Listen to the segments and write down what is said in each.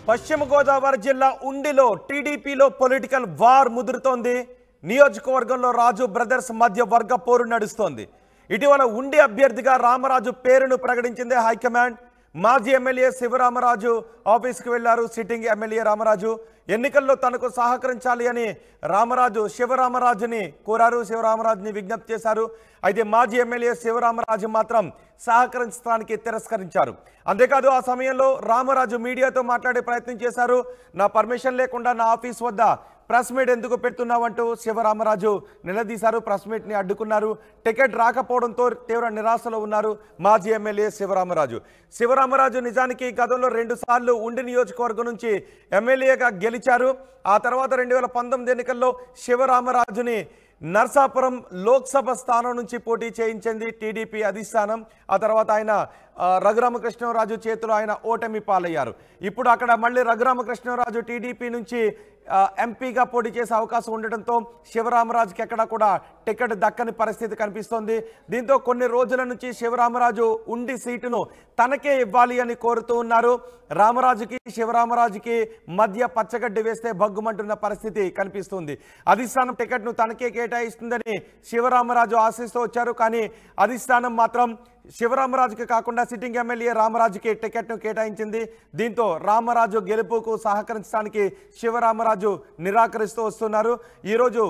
పశ్చిమ గోదావరి జిల్లా ఉండిలో టీడీపీలో పొలిటికల్ వార్ ముదురుతోంది. నియోజకవర్గంలో రాజు బ్రదర్స్ మధ్య వర్గ పోరు నడుస్తోంది. ఇటీవల ఉండి అభ్యర్థిగా రామరాజు పేరును ప్రకటించింది హైకమాండ్. మాజీ ఎమ్మెల్యే శివరామరాజు ఆఫీస్కి వెళ్లారు. సిట్టింగ్ ఎమ్మెల్యే రామరాజు ఎన్నికల్లో తనకు సహకరించాలి అని శివరామరాజుని కోరారు. శివరామరాజుని విజ్ఞప్తి చేశారు. అయితే మాజీ ఎమ్మెల్యే శివరామరాజు మాత్రం సహకరించడానికి తిరస్కరించారు. అంతేకాదు ఆ సమయంలో రామరాజు మీడియాతో మాట్లాడే ప్రయత్నం చేశారు. నా పర్మిషన్ లేకుండా నా ఆఫీస్ వద్ద ప్రెస్ మీట్ ఎందుకు పెడుతున్నావంటూ శివరామరాజు నిలదీశారు. ప్రెస్ మీట్ని అడ్డుకున్నారు. టికెట్ రాకపోవడంతో తీవ్ర నిరాశలో ఉన్నారు మాజీ ఎమ్మెల్యే శివరామరాజు నిజానికి గతంలో 2 సార్లు ఉండి నియోజకవర్గం నుంచి ఎమ్మెల్యేగా గెలిచారు. ఆ తర్వాత 2019 ఎన్నికల్లో శివరామరాజుని నర్సాపురం లోక్సభ స్థానం నుంచి పోటీ చేయించింది టీడీపీ అధిష్టానం. ఆ తర్వాత ఆయన రఘురామకృష్ణరాజు చేతిలో ఆయన ఓటమి పాలయ్యారు. ఇప్పుడు అక్కడ మళ్ళీ రఘురామకృష్ణరాజు టీడీపీ నుంచి ఎంపీగా పోటీ చేసే అవకాశం ఉండడంతో శివరామరాజుకి ఎక్కడ కూడా టికెట్ దక్కని పరిస్థితి కనిపిస్తోంది. దీంతో కొన్ని రోజుల నుంచి శివరామరాజు ఉండి సీటును తనకే ఇవ్వాలి అని కోరుతూ ఉన్నారు. శివరామరాజుకి మధ్య పచ్చగడ్డి వేస్తే భగ్గుమంటున్న పరిస్థితి కనిపిస్తుంది. అధిష్టానం టికెట్ను తనకే కేటాయిస్తుందని శివరామరాజు ఆశిస్తూ వచ్చారు. కానీ అధిష్టానం మాత్రం శివరామరాజుకి కాకుండా సిట్టింగ్ ఎమ్మెల్యే రామరాజుకి టికెట్ను కేటాయించింది. దీంతో రామరాజు గెలుపుకు సహకరించడానికి శివరామరాజు నిరాకరిస్తూ వస్తున్నారు. ఈరోజు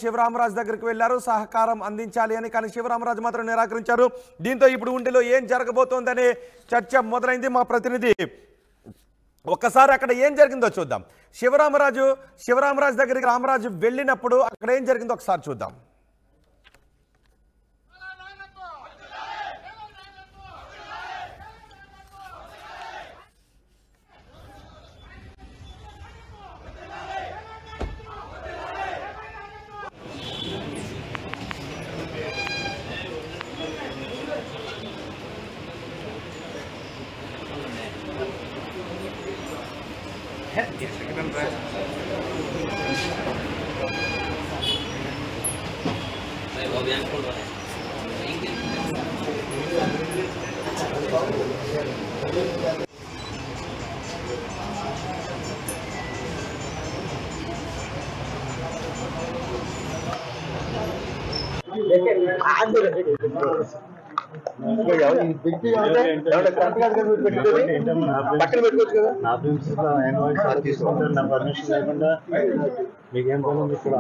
శివరామరాజు దగ్గరికి వెళ్లారు సహకారం అందించాలి అని. కానీ శివరామరాజు మాత్రం నిరాకరించారు. దీంతో ఇప్పుడు ఉండిలో ఏం జరగబోతోందనే చర్చ మొదలైంది. మా ప్రతినిధి ఒక్కసారి అక్కడ ఏం జరిగిందో చూద్దాం. శివరామరాజు దగ్గరికి రామరాజు వెళ్ళినప్పుడు అక్కడ ఏం జరిగిందో ఒకసారి చూద్దాం. నా పర్మిషన్ లేకుండా మీకేం పని ఇక్కడ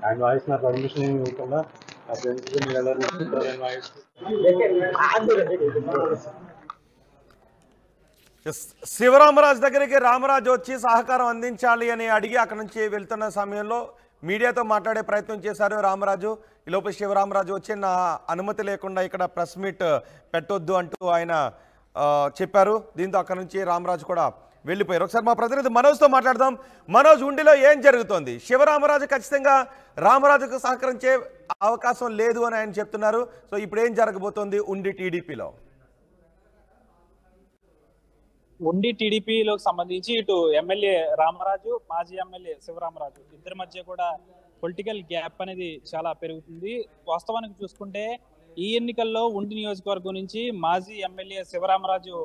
ఆయన వాయిస్ నా పర్మిషన్ ఏమి ఇవ్వకుండా నా ఫ్రెండ్స్ మీరు ఎలా తీసుకుంటారు వాయిస్. శివరామరాజు దగ్గరికి రామరాజు వచ్చి సహకారం అందించాలి అని అడిగి అక్కడి నుంచి వెళ్తున్న సమయంలో మీడియాతో మాట్లాడే ప్రయత్నం చేశారు రామరాజు. ఈలోపు శివరామరాజు వచ్చి నా అనుమతి లేకుండా ఇక్కడ ప్రెస్ మీట్ పెట్టొద్దు అంటూ ఆయన చెప్పారు. దీంతో అక్కడి నుంచి రామరాజు కూడా వెళ్ళిపోయారు. ఒకసారి మా ప్రతినిధి మనోజ్తో మాట్లాడదాం. మనోజ్, ఉండిలో ఏం జరుగుతోంది? శివరామరాజు ఖచ్చితంగా రామరాజుకు సహకరించే అవకాశం లేదు అని ఆయన చెప్తున్నారు. సో ఇప్పుడు ఏం జరగబోతోంది ఉండి టీడీపీలో? ఉండి టీడీపీలోకి సంబంధించి ఇటు ఎమ్మెల్యే రామరాజు, మాజీ ఎమ్మెల్యే శివరామరాజు ఇద్దరి మధ్య కూడా పొలిటికల్ గ్యాప్ అనేది చాలా పెరుగుతుంది. వాస్తవానికి చూసుకుంటే ఈ ఎన్నికల్లో ఉండి నియోజకవర్గం నుంచి మాజీ ఎమ్మెల్యే శివరామరాజు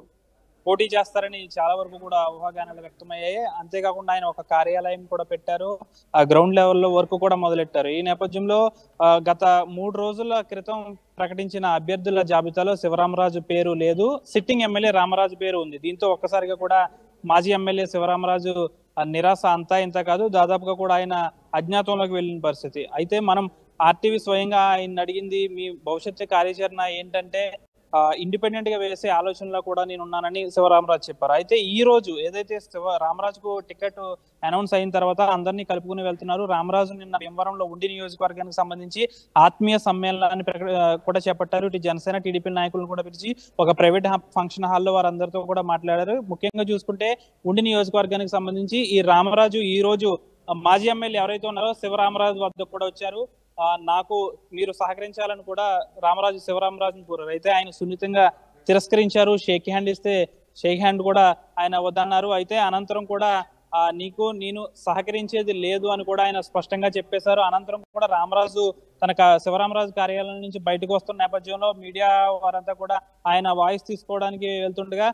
పోటీ చేస్తారని చాలా వరకు కూడా ఊహాగానాలు వ్యక్తమయ్యాయి. అంతేకాకుండా ఆయన ఒక కార్యాలయం కూడా పెట్టారు, ఆ గ్రౌండ్ లెవెల్లో వర్క్ కూడా మొదలెట్టారు. ఈ నేపథ్యంలో గత 3 రోజుల క్రితం ప్రకటించిన అభ్యర్థుల జాబితాలో శివరామరాజు పేరు లేదు, సిట్టింగ్ ఎమ్మెల్యే రామరాజు పేరు ఉంది. దీంతో ఒక్కసారిగా కూడా మాజీ ఎమ్మెల్యే శివరామరాజు నిరాశ అంతా ఇంత కాదు, దాదాపుగా కూడా ఆయన అజ్ఞాతంలోకి వెళ్ళిన పరిస్థితి. అయితే మనం ఆర్టీవీ స్వయంగా ఆయన అడిగింది మీ భవిష్యత్తు కార్యాచరణ ఏంటంటే ఇండిపెండెంట్ గా వేసే ఆలోచనలో కూడా నేను ఉన్నానని శివరామరాజు చెప్పారు. అయితే ఈ రోజు ఏదైతే రామరాజుకు టికెట్ అనౌన్స్ అయిన తర్వాత అందరినీ కలుపుకుని వెళ్తున్నారు. రామరాజు నిన్న భీమవరంలో ఉండి నియోజకవర్గానికి సంబంధించి ఆత్మీయ సమ్మేళనాన్ని కూడా చేపట్టారు. ఇటు జనసేన టీడీపీ నాయకులను కూడా పిలిచి ఒక ప్రైవేట్ ఫంక్షన్ హాల్లో వారందరితో కూడా మాట్లాడారు. ముఖ్యంగా చూసుకుంటే ఉండి నియోజకవర్గానికి సంబంధించి ఈ రామరాజు ఈ రోజు మాజీ ఎమ్మెల్యే ఎవరైతే ఉన్నారో శివరామరాజు వద్ద కూడా వచ్చారు. నాకు మీరు సహకరించాలని కూడా శివరామరాజుని కోరారు. అయితే ఆయన సున్నితంగా తిరస్కరించారు. షేక్ హ్యాండ్ ఇస్తే షేక్ హ్యాండ్ కూడా ఆయన వద్దన్నారు. అయితే అనంతరం కూడా నీకు నేను సహకరించేది లేదు అని కూడా ఆయన స్పష్టంగా చెప్పేశారు. అనంతరం కూడా రామరాజు తన శివరామరాజు కార్యాలయం నుంచి బయటకు వస్తున్న నేపథ్యంలో మీడియా వారంతా కూడా ఆయన వాయిస్ తీసుకోవడానికి వెళ్తుండగా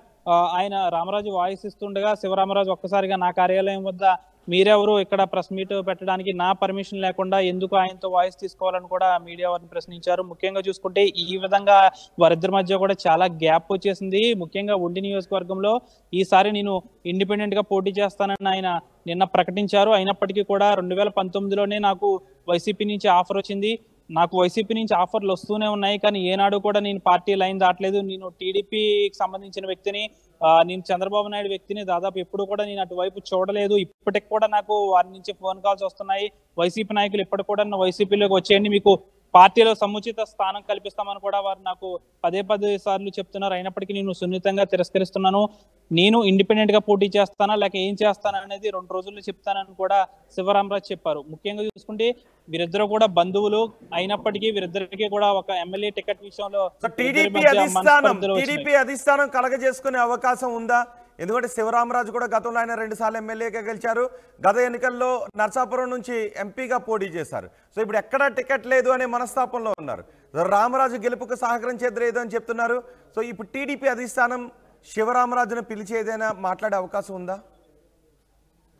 ఆయన రామరాజు వాయిస్ ఇస్తుండగా శివరామరాజు ఒక్కసారిగా నా కార్యాలయం వద్ద మీరెవరు ఇక్కడ ప్రెస్ మీట్ పెట్టడానికి నా పర్మిషన్ లేకుండా ఎందుకు ఆయనతో వాయిస్ తీసుకోవాలని కూడా మీడియా వారిని ప్రశ్నించారు. ముఖ్యంగా చూసుకుంటే ఈ విధంగా వారిద్దరి మధ్య కూడా చాలా గ్యాప్ వచ్చేసింది. ముఖ్యంగా ఉండి నియోజకవర్గంలో ఈసారి నేను ఇండిపెండెంట్ గా పోటీ చేస్తానని ఆయన నిన్న ప్రకటించారు. అయినప్పటికీ కూడా 2019లోనే నాకు వైసీపీ నుంచి ఆఫర్ వచ్చింది. నాకు వైసీపీ నుంచి ఆఫర్లు వస్తూనే ఉన్నాయి, కానీ ఏనాడు కూడా నేను పార్టీ లైన్ దాటలేదు. నేను టీడీపీకి సంబంధించిన వ్యక్తిని, నేను చంద్రబాబు నాయుడు వ్యక్తిని దాదాపు ఎప్పుడు కూడా నేను అటువైపు చూడలేదు. ఇప్పటికి కూడా నాకు వారి నుంచి ఫోన్ కాల్స్ వస్తున్నాయి. వైసీపీ నాయకులు ఇప్పటికి కూడా వైసీపీలోకి వచ్చేయండి, మీకు పార్టీలో సముచిత స్థానం కల్పిస్తామని కూడా వారు నాకు పదే సార్లు చెప్తున్నారు. అయినప్పటికీ నేను సున్నితంగా తిరస్కరిస్తున్నాను. నేను ఇండిపెండెంట్ గా పోటీ చేస్తానా లేక ఏం చేస్తానా అనేది 2 రోజుల్లో చెప్తానని కూడా శివరామరాజు చెప్పారు. ముఖ్యంగా చూసుకుంటే వీరిద్దరు కూడా బంధువులు అయినప్పటికీ వీరిద్దరికి కూడా ఒక ఎమ్మెల్యే టికెట్ విషయంలో టీడీపీ అధిష్టానం కలగజేసుకునే అవకాశం ఉందా? ఎందుకంటే శివరామరాజు కూడా గతంలో ఆయన 2 సార్లు ఎమ్మెల్యేగా గెలిచారు. గత ఎన్నికల్లో నర్సాపురం నుంచి ఎంపీగా పోటీ చేశారు. సో ఇప్పుడు ఎక్కడా టికెట్ లేదు అనే మనస్తాపంలో ఉన్నారు. రామరాజు గెలుపుకు సహకరించేది అని చెప్తున్నారు. సో ఇప్పుడు టీడీపీ అధిష్టానం శివరామరాజును పిలిచి ఏదైనా మాట్లాడే అవకాశం ఉందా?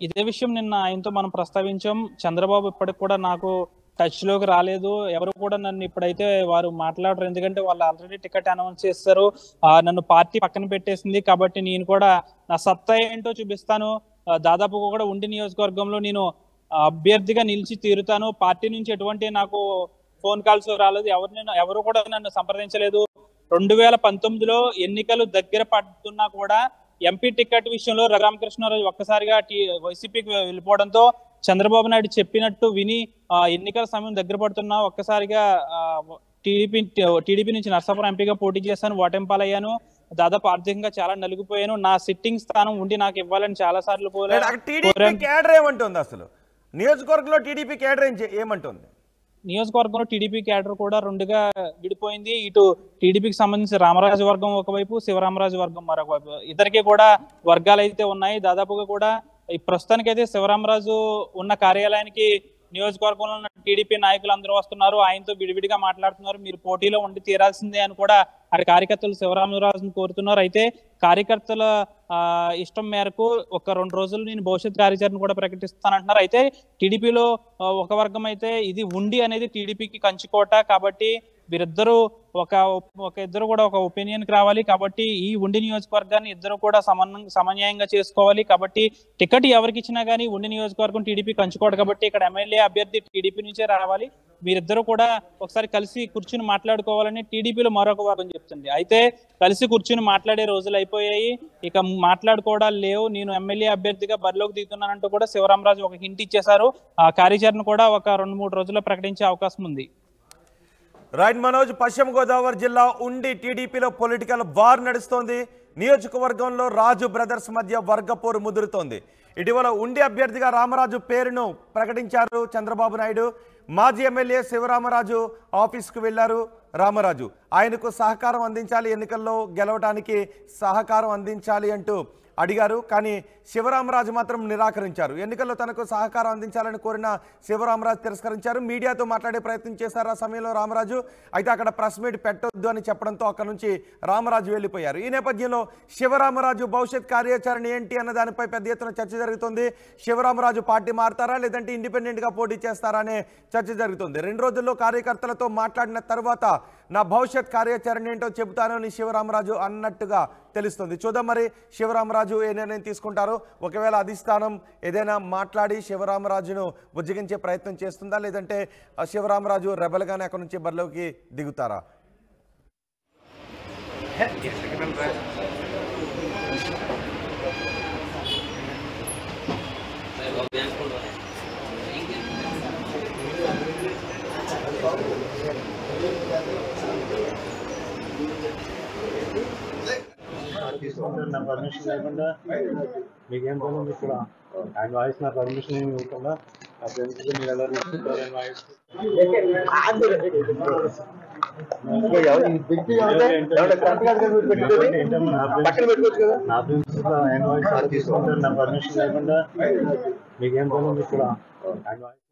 ఇదే విషయం నిన్న ఆయనతో మనం ప్రస్తావించాం. చంద్రబాబు ఇప్పటికి కూడా నాకు టచ్ లోకి రాలేదు. ఎవరు కూడా నన్ను ఇప్పుడైతే వారు మాట్లాడరు, ఎందుకంటే వాళ్ళు ఆల్రెడీ టికెట్ అనౌన్స్ చేస్తారు. నన్ను పార్టీ పక్కన పెట్టేసింది, కాబట్టి నేను కూడా నా సత్తా ఏంటో చూపిస్తాను. దాదాపుగా కూడా ఉండి నియోజకవర్గంలో నేను అభ్యర్థిగా నిలిచి తీరుతాను. పార్టీ నుంచి ఎటువంటి నాకు ఫోన్ కాల్స్ రాలేదు, ఎవరు కూడా నన్ను సంప్రదించలేదు. 2019లో ఎన్నికలు దగ్గర పడుతున్నా కూడా ఎంపీ టికెట్ విషయంలో రఘురామకృష్ణరాజు ఒక్కసారిగా వైసీపీకి వెళ్ళిపోవడంతో చంద్రబాబు నాయుడు చెప్పినట్టు విని ఎన్నికల సమయం దగ్గర పడుతున్నా ఒక్కసారిగా టీడీపీ నుంచి నర్సాపురం ఎంపీగా పోటీ చేశాను, ఓటమిపాలయ్యాను. దాదాపు ఆర్థికంగా చాలా నలిగిపోయాను. నా సిట్టింగ్ స్థానం ఉండి నాకు ఇవ్వాలని చాలా సార్లు ఏమంటుంది? అసలు నియోజకవర్గంలో టీడీపీ కేడర్ ఏమంటుంది? నియోజకవర్గంలో టీడీపీ క్యాడర్ కూడా 2గా విడిపోయింది. ఇటు టీడీపీకి సంబంధించి రామరాజు వర్గం ఒకవైపు, శివరామరాజు వర్గం మరొక వైపు. ఇద్దరికి కూడా వర్గాలు అయితే ఉన్నాయి. దాదాపుగా కూడా ఈ ప్రస్తుతానికైతే శివరామరాజు ఉన్న కార్యాలయానికి నియోజకవర్గంలో ఉన్న టీడీపీ నాయకులు అందరూ వస్తున్నారు. ఆయనతో విడివిడిగా మాట్లాడుతున్నారు. మీరు పోటీలో ఉండి తీరాల్సిందే అని కూడా అక్కడ కార్యకర్తలు శివరామరాజును కోరుతున్నారు. అయితే కార్యకర్తల ఇష్టం మేరకు ఒక 2 రోజులు నేను భవిష్యత్ కార్యాచరణ కూడా ప్రకటిస్తానంటున్నారు. అయితే టీడీపీలో ఒక వర్గం అయితే ఇది ఉండి అనేది టీడీపీకి కంచుకోట, కాబట్టి వీరిద్దరూ ఇద్దరు కూడా ఒక ఒపీనియన్కి రావాలి. కాబట్టి ఈ ఉండి నియోజకవర్గాన్ని ఇద్దరు కూడా సమన్యాయంగా చేసుకోవాలి. కాబట్టి టికెట్ ఎవరికి ఇచ్చినా కానీ ఉండి నియోజకవర్గం టీడీపీ కంచుకోవడం, కాబట్టి ఇక్కడ ఎమ్మెల్యే అభ్యర్థి టీడీపీ నుంచే రావాలి. వీరిద్దరూ కూడా ఒకసారి కలిసి కూర్చుని మాట్లాడుకోవాలని టీడీపీలో మరొక వర్గం చెప్తుంది. అయితే కలిసి కూర్చుని మాట్లాడే రోజులు అయిపోయాయి, ఇక మాట్లాడుకోవడాలు లేవు. నేను ఎమ్మెల్యే అభ్యర్థిగా బరిలోకి దిగుతున్నానంటూ కూడా శివరామరాజు ఒక హింట్ ఇచ్చేశారు. ఆ కార్యాచరణ కూడా ఒక 2-3 రోజుల్లో ప్రకటించే అవకాశం ఉంది. రైట్ మనోజ్, పశ్చిమ గోదావరి జిల్లా ఉండి టీడీపీలో పొలిటికల్ వార్ నడుస్తోంది. నియోజకవర్గంలో రాజు బ్రదర్స్ మధ్య వర్గపోరు ముదురుతోంది. ఇటీవల ఉండి అభ్యర్థిగా రామరాజు పేరును ప్రకటించారు చంద్రబాబు నాయుడు. మాజీ ఎమ్మెల్యే శివరామరాజు ఆఫీస్కు వెళ్లారు రామరాజు. ఆయనకు సహకారం అందించాలి, ఎన్నికల్లో గెలవడానికి సహకారం అందించాలి అంటూ అడిగారు. కానీ శివరామరాజు మాత్రం నిరాకరించారు. ఎన్నికల్లో తనకు సహకారం అందించాలని కోరిన శివరామరాజు తిరస్కరించారు. మీడియాతో మాట్లాడే ప్రయత్నం చేశారు ఆ సమయంలో రామరాజు. అయితే అక్కడ ప్రెస్ మీట్ పెట్టొద్దు అని చెప్పడంతో అక్కడ నుంచి రామరాజు వెళ్ళిపోయారు. ఈ నేపథ్యంలో శివరామరాజు భవిష్యత్ కార్యాచరణ ఏంటి అన్న దానిపై పెద్ద ఎత్తున చర్చ జరుగుతుంది. శివరామరాజు పార్టీ మారుతారా లేదంటే ఇండిపెండెంట్గా పోటీ చేస్తారా అనే చర్చ జరుగుతుంది. 2 రోజుల్లో కార్యకర్తలతో మాట్లాడిన తర్వాత నా భవిష్యత్ కార్యాచరణ ఏంటో చెబుతాను అని శివరామరాజు అన్నట్టుగా తెలుస్తుంది. చూద్దాం మరి శివరామరాజు ఏ నిర్ణయం తీసుకుంటారో. ఒకవేళ అధిష్టానం ఏదైనా మాట్లాడి శివరామరాజును బుజ్జగించే ప్రయత్నం చేస్తుందా లేదంటే శివరామరాజు రెబల్గానే అక్కడి నుంచి బరిలోకి దిగుతారా? నా పర్మిషన్ లేకుండా మీకేం పని ఉంది ఇక్కడ? ఆయన వాయిస్ నా పర్మిషన్ ఏమి ఇవ్వకుండా ఆ ఫ్రెండ్స్ మీరు ఎలా తీసుకుంటారు? ఆయన వాయిస్ నా ప్రిన్సిపల్ ఆయన వాయిస్ తీసుకుంటారు. నా పర్మిషన్ లేకుండా మీకేం పని ఉంది ఇక్కడ? ఆయన వాయిస్